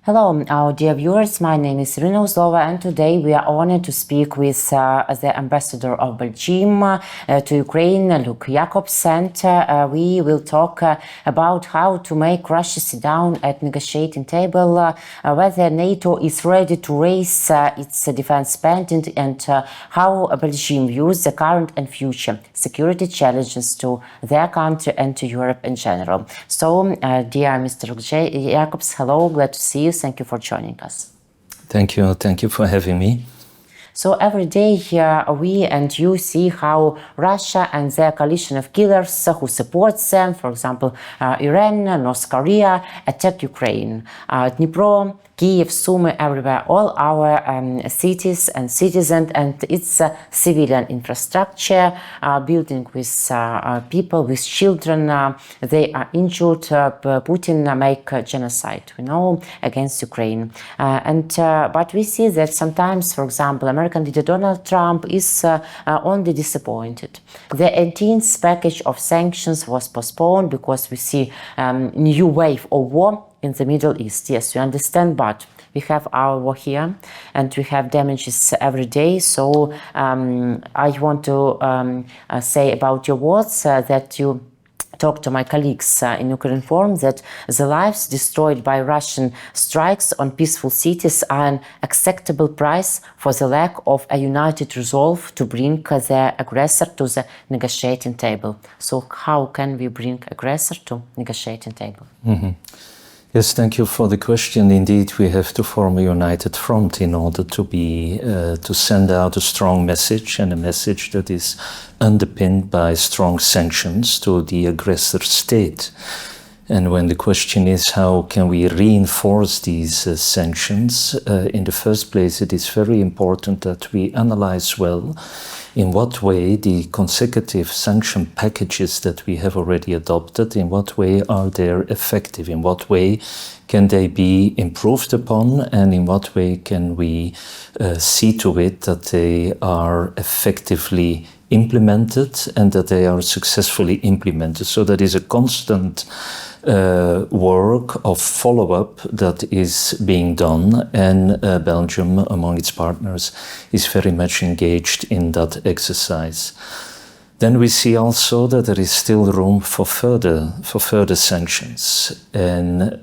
Hello, our dear viewers. My name is Irina Uzlova, and today we are honored to speak with the Ambassador of Belgium to Ukraine, Luc Jacobs, and we will talk about how to make Russia sit down at negotiating table, whether NATO is ready to raise its defense spending, and how Belgium views the current and future security challenges to their country and to Europe in general. So, dear Mr. Luc Jacobs, hello, glad to see you. Thank you for joining us. Thank you for having me. So every day here we and you see how Russia and their coalition of killers who supports them, for example, Iran, North Korea, attack Ukraine. Dnipro, Kyiv, Sumy, everywhere, all our cities and citizens and its civilian infrastructure, building with people, with children, they are injured. Putin make genocide, we know, against Ukraine. But we see that sometimes, for example, American leader Donald Trump is only disappointed. The 18th package of sanctions was postponed because we see new wave of war in the Middle East. Yes, we understand, but we have our war here and we have damages every day. So I want to say about your words that you talk to my colleagues in Ukraine Forum that the lives destroyed by Russian strikes on peaceful cities are an acceptable price for the lack of a united resolve to bring the aggressor to the negotiating table. So how can we bring aggressor to negotiating table? Mm-hmm. Yes, thank you for the question. Indeed, we have to form a united front in order to send out a strong message, and a message that is underpinned by strong sanctions to the aggressor state. And when the question is how can we reinforce these sanctions, in the first place it is very important that we analyze well in what way the consecutive sanction packages that we have already adopted, in what way are they effective, in what way can they be improved upon, and in what way can we see to it that they are effectively implemented and that they are successfully implemented. So that is a constant work of follow-up that is being done, and Belgium, among its partners, is very much engaged in that exercise. Then we see also that there is still room for further sanctions, and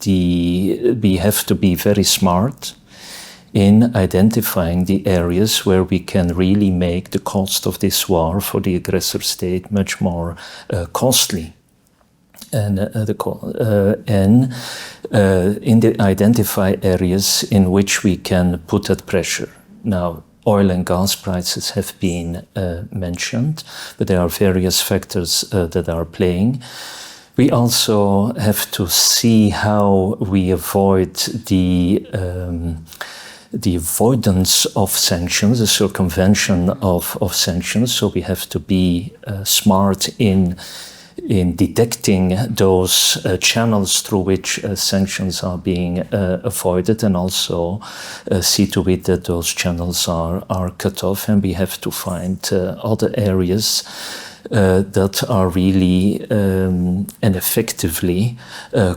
we have to be very smart in identifying the areas where we can really make the cost of this war for the aggressor state much more costly. Identify areas in which we can put that pressure. Now, oil and gas prices have been mentioned, but there are various factors that are playing. We also have to see how we avoid the avoidance of sanctions, the circumvention of sanctions. So we have to be smart in detecting those channels through which sanctions are being avoided, and also see to it that those channels are cut off, and we have to find other areas that are really and effectively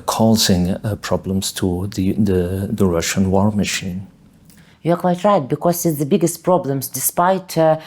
causing problems to the Russian war machine. You're quite right, because it's the biggest problems. Despite a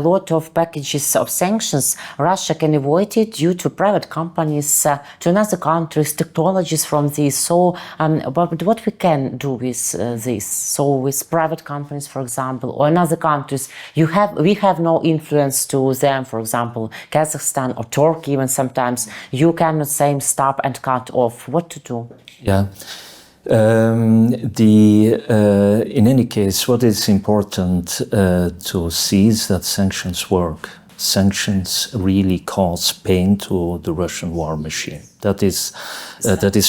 lot of packages of sanctions, Russia can avoid it due to private companies, to another countries, technologies from this. So, but what we can do with this? So, with private companies, for example, or another countries, we have no influence to them. For example, Kazakhstan or Turkey, even sometimes you cannot say stop and cut off. What to do? Yeah. In any case, what is important to see is that sanctions work. Sanctions really cause pain to the Russian war machine. That is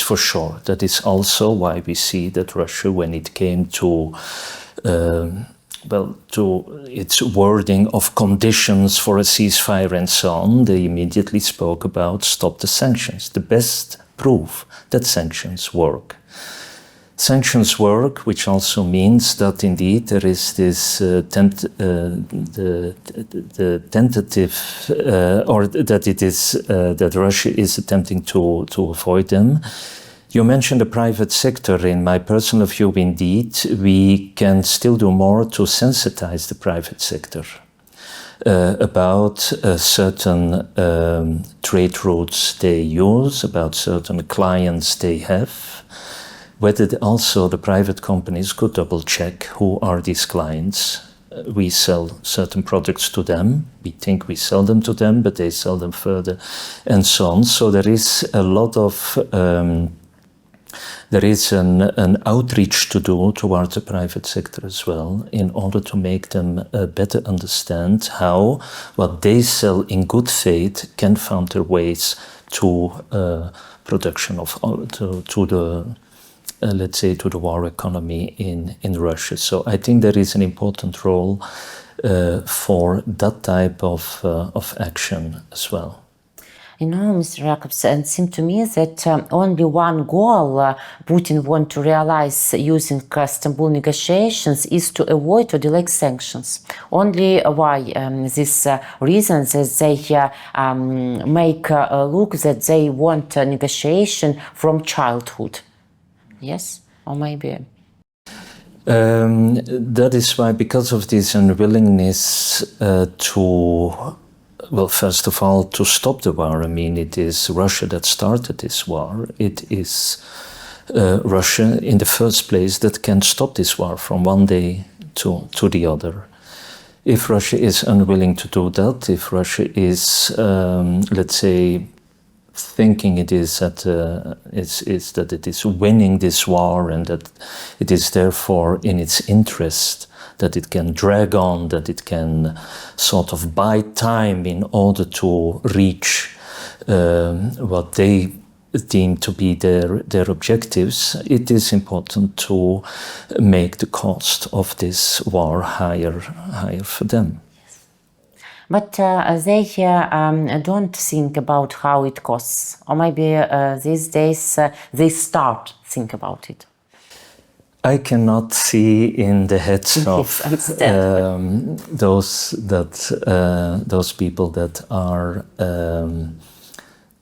for sure. That is also why we see that Russia, when it came to its wording of conditions for a ceasefire and so on, they immediately spoke about stop the sanctions. The best proof that sanctions work. Sanctions work, which also means that indeed there is this tentative, or that it is that Russia is attempting to avoid them. You mentioned the private sector. In my personal view, indeed, we can still do more to sensitize the private sector about certain trade routes they use, about certain clients they have, whether also the private companies could double check who are these clients. We sell certain products to them, we think we sell them to them, but they sell them further, and so on. So there is a lot of there is an outreach to do towards the private sector as well, in order to make them better understand how what they sell in good faith can find their ways to production of to the let's say to the war economy in Russia. So I think there is an important role for that type of action as well. You know, Mr. Jacobs, it seemed to me that only one goal Putin wants to realize using Istanbul negotiations is to avoid or delay sanctions. Only why these reasons that they make look that they want a negotiation from childhood. Yes, or maybe. That is why, because of this unwillingness to, well, first of all, to stop the war. I mean, it is Russia that started this war. It is Russia, in the first place, that can stop this war from one day to the other. If Russia is unwilling to do that, if Russia is, let's say, thinking it is that that it is winning this war and that it is therefore in its interest that it can drag on, that it can sort of buy time in order to reach what they deem to be their objectives, it is important to make the cost of this war higher for them. But they don't think about how it costs, or maybe these days they start think about it. I cannot see in the heads of those people that are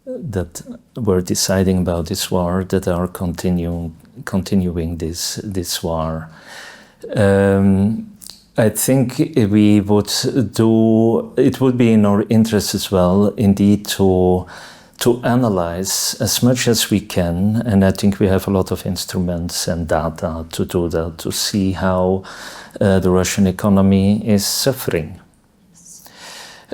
that were deciding about this war, that are continuing this war. I think we would it would be in our interest as well, indeed, to analyze as much as we can, and I think we have a lot of instruments and data to do that, to see how the Russian economy is suffering.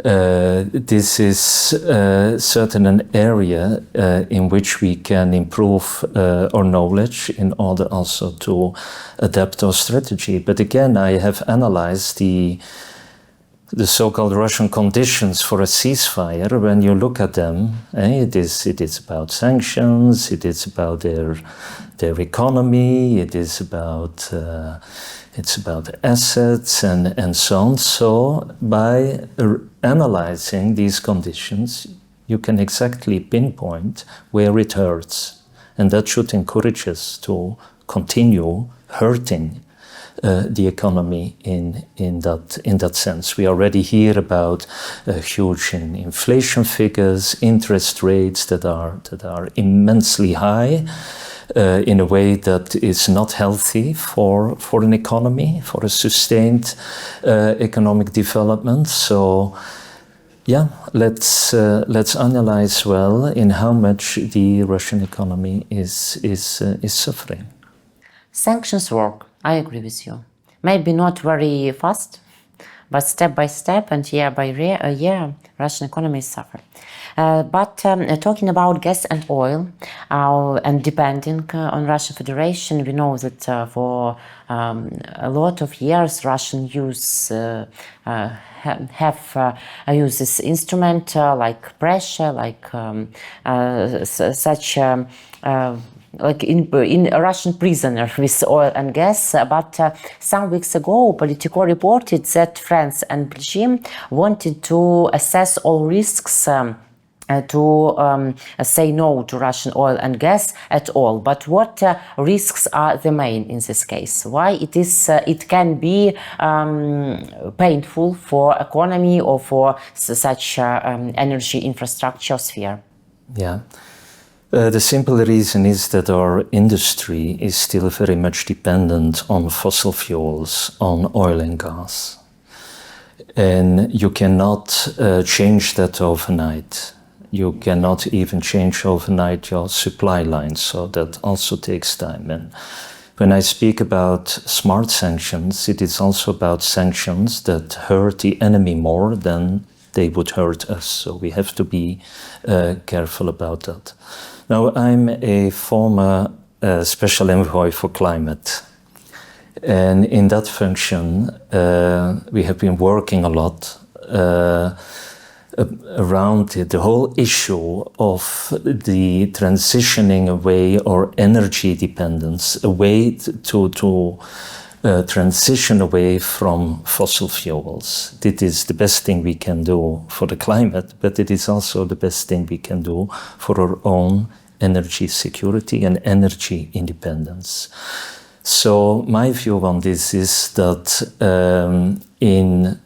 This is certainly an area in which we can improve our knowledge in order also to adapt our strategy. But again, I have analyzed the so-called Russian conditions for a ceasefire. When you look at them, it is about sanctions, it is about their economy, it is about assets and so on. So by analyzing these conditions, you can exactly pinpoint where it hurts, and that should encourage us to continue hurting the economy in that sense. We already hear about huge inflation figures, interest rates that are immensely high, in a way that is not healthy for an economy, for a sustained economic development. So, yeah, let's analyze well in how much the Russian economy is suffering. Sanctions work. I agree with you. Maybe not very fast, but step by step and year by year, Russian economy is suffering. But talking about gas and oil and depending on Russian Federation, we know that for a lot of years Russian have used this instrument like pressure, like such. Like in a Russian prisoner with oil and gas. But some weeks ago, Politico reported that France and Belgium wanted to assess all risks to say no to Russian oil and gas at all. But what risks are the main in this case? Why it can be painful for economy or for such energy infrastructure sphere? Yeah. The simple reason is that our industry is still very much dependent on fossil fuels, on oil and gas. And you cannot change that overnight. You cannot even change overnight your supply lines, so that also takes time. And when I speak about smart sanctions, it is also about sanctions that hurt the enemy more than they would hurt us. So we have to be careful about that. Now, I'm a former special envoy for climate. And in that function, we have been working a lot around the whole issue of the transitioning away or energy dependence, away to transition away from fossil fuels. It is the best thing we can do for the climate, but it is also the best thing we can do for our own energy security and energy independence. So my view on this is that in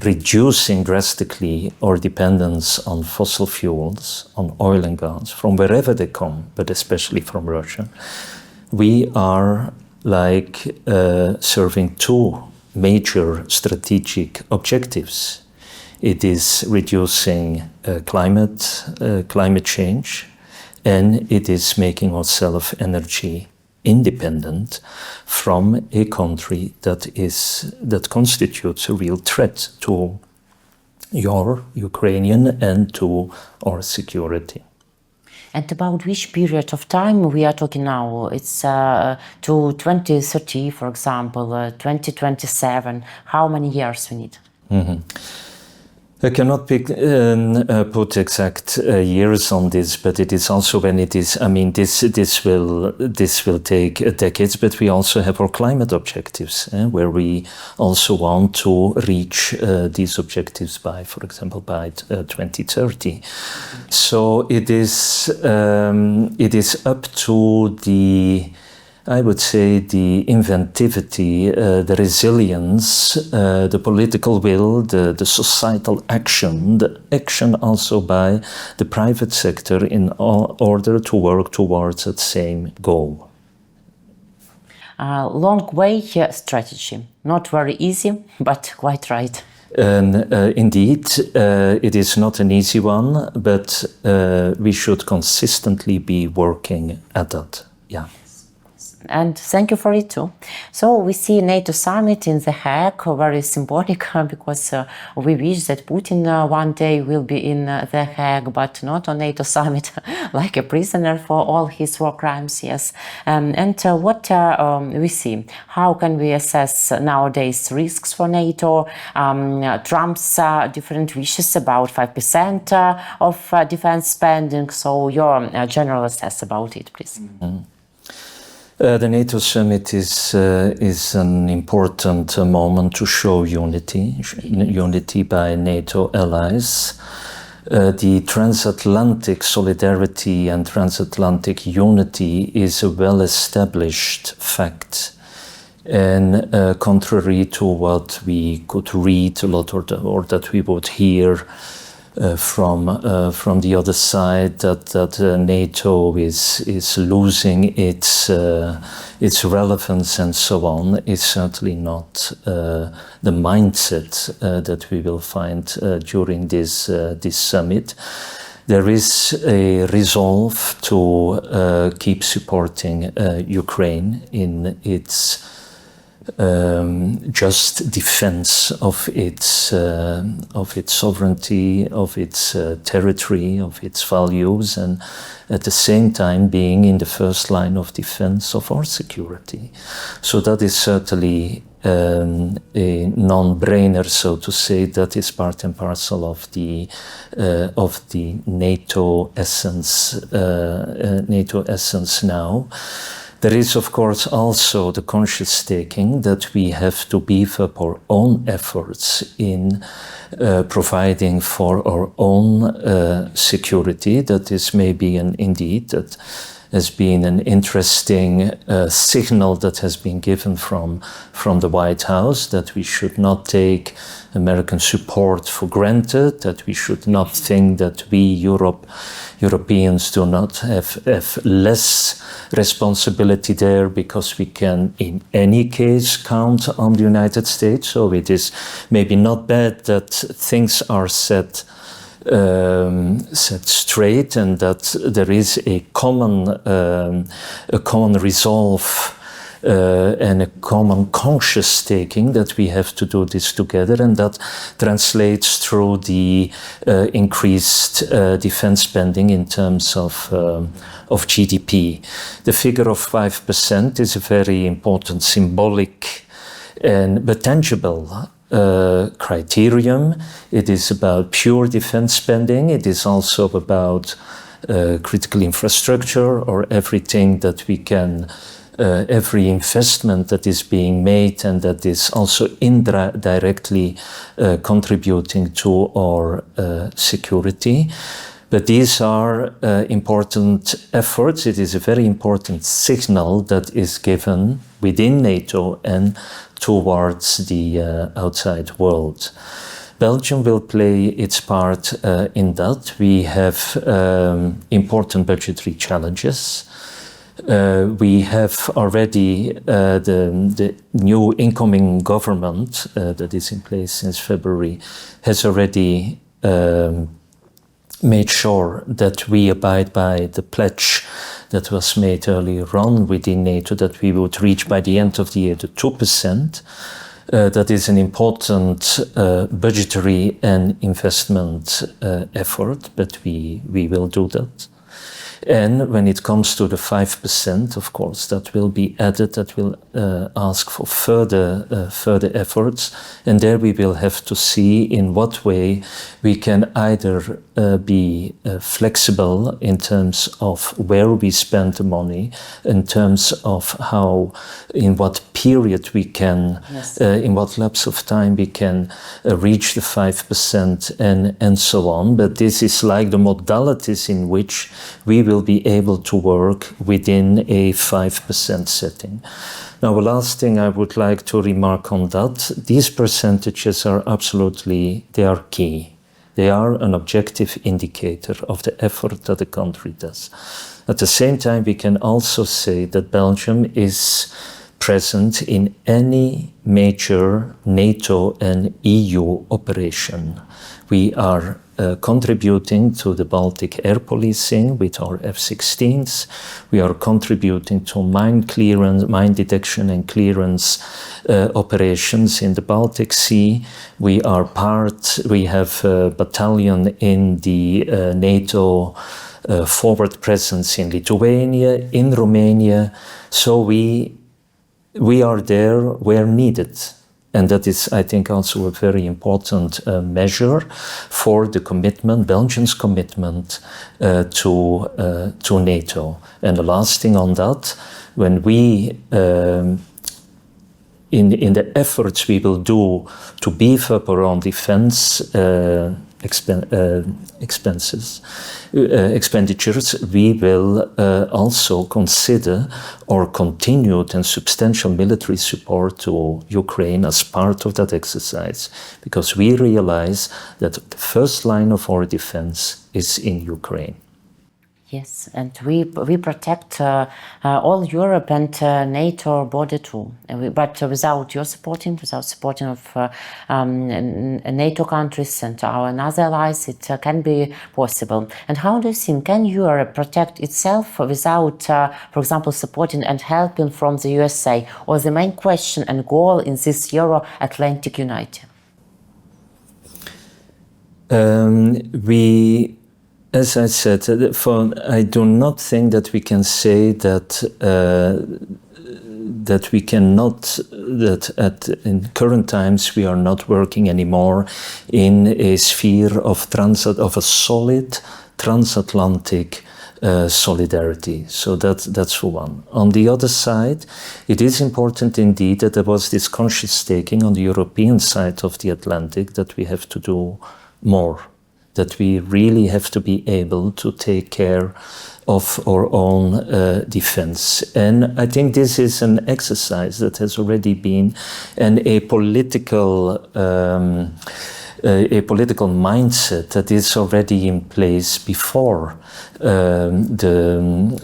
reducing drastically our dependence on fossil fuels, on oil and gas, from wherever they come, but especially from Russia, we are serving two major strategic objectives. It is reducing climate change, and it is making ourselves energy independent from a country that constitutes a real threat to your Ukrainian and to our security. And about which period of time we are talking now? It's to 2030, for example, 2027. How many years we need? Mm-hmm. I cannot put exact years on this, but it is also when it is. I mean, this will take decades. But we also have our climate objectives, where we also want to reach these objectives by, for example, by 2030. So it is up to the, I would say, the inventivity, the resilience, the political will, the societal action, the action also by the private sector in order to work towards that same goal. Long way strategy. Not very easy, but quite right. And indeed, it is not an easy one, but we should consistently be working at that. Yeah. And thank you for it too. So we see NATO summit in The Hague, very symbolic because we wish that Putin one day will be in The Hague, but not on NATO summit, like a prisoner for all his war crimes, yes. And what we see, how can we assess nowadays risks for NATO, Trump's different wishes about 5% of defense spending, so your general assess about it, please. Mm-hmm. The NATO summit is an important moment to show unity by NATO allies. The transatlantic solidarity and transatlantic unity is a well-established fact. And contrary to what we could read a lot or that we would hear from the other side, that NATO is losing its relevance and so on, is certainly not the mindset that we will find during this summit. There is a resolve to keep supporting Ukraine in its just defense of its sovereignty, of its territory, of its values, and at the same time being in the first line of defense of our security. So that is certainly a non-brainer, so to say. That is part and parcel of the NATO essence. NATO essence now. There is, of course, also the conscious taking that we have to beef up our own efforts in providing for our own security. That is maybe indeed that has been an interesting signal that has been given from the White House, that we should not take American support for granted, that we should not think that we Europeans do not have less responsibility there, because we can in any case count on the United States. So it is maybe not bad that things are set straight, and that there is a common resolve and a common conscious taking that we have to do this together, and that translates through the increased defense spending in terms of GDP. The figure of 5% is a very important symbolic but tangible criterion. It is about pure defense spending. It is also about critical infrastructure, or everything that we can, every investment that is being made and that is also indirectly contributing to our security. But these are important efforts. It is a very important signal that is given within NATO and towards the outside world. Belgium will play its part in that. We have important budgetary challenges. We have already the new incoming government that is in place since February has already made sure that we abide by the pledge that was made earlier on within NATO, that we would reach by the end of the year the 2%. That is an important budgetary and investment effort, but we will do that. And when it comes to the 5%, of course, that will be added, that will ask for further efforts. And there we will have to see in what way we can either be flexible in terms of where we spend the money, in terms of how, in what period we can, in what lapse of time we can reach the 5% and so on. But this is like the modalities in which we will be able to work within a 5% setting. Now, the last thing I would like to remark on that, these percentages are absolutely, they are key. They are an objective indicator of the effort that the country does. At the same time, we can also say that Belgium is present in any major NATO and EU operation. We are contributing to the Baltic air policing with our F-16s. We are contributing to mine detection and clearance operations in the Baltic Sea. We have a battalion in the NATO forward presence in Lithuania, in Romania. So we are there where needed. And that is, I think, also a very important measure for the commitment, Belgium's commitment to NATO. And the last thing on that, when we, in the efforts we will do to beef up our own defense expenditures, we will also consider our continued and substantial military support to Ukraine as part of that exercise, because we realize that the first line of our defense is in Ukraine. Yes, and we protect all Europe and NATO border too. But without your supporting, without supporting of NATO countries and our other allies, it can be possible. And how do you think, can Europe protect itself without, for example, supporting and helping from the USA? Or the main question and goal in this Euro-Atlantic unity? As I said, I do not think that we can say that in current times we are not working anymore in a sphere of a solid transatlantic solidarity. So that's for one. On the other side, it is important indeed that there was this conscious taking on the European side of the Atlantic that we have to do more. that we really have to be able to take care of our own defense. And I think this is an exercise that has already been a political mindset that is already in place before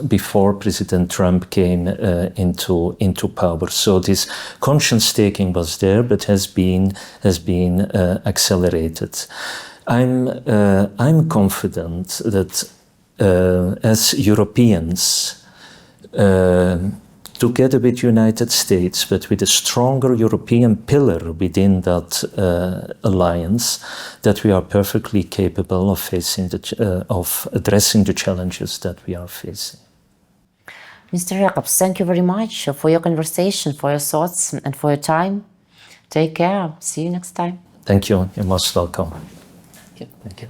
before President Trump came into power. So this conscience taking was there, but has been accelerated. I'm confident that as Europeans, together with United States, but with a stronger European pillar within that alliance, that we are perfectly capable of facing of addressing the challenges that we are facing. Mr. Jacobs, thank you very much for your conversation, for your thoughts, and for your time. Take care. See you next time. Thank you. You're most welcome. Thank you. Thank you.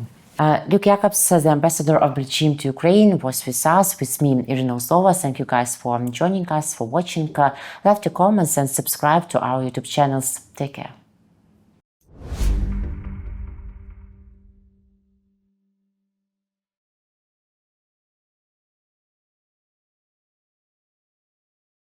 Luc Jacobs, the Ambassador of Belgium to Ukraine, was with us, with me, Irina Ozlova. Thank you guys for joining us, for watching. Leave your comments and subscribe to our YouTube channels. Take care.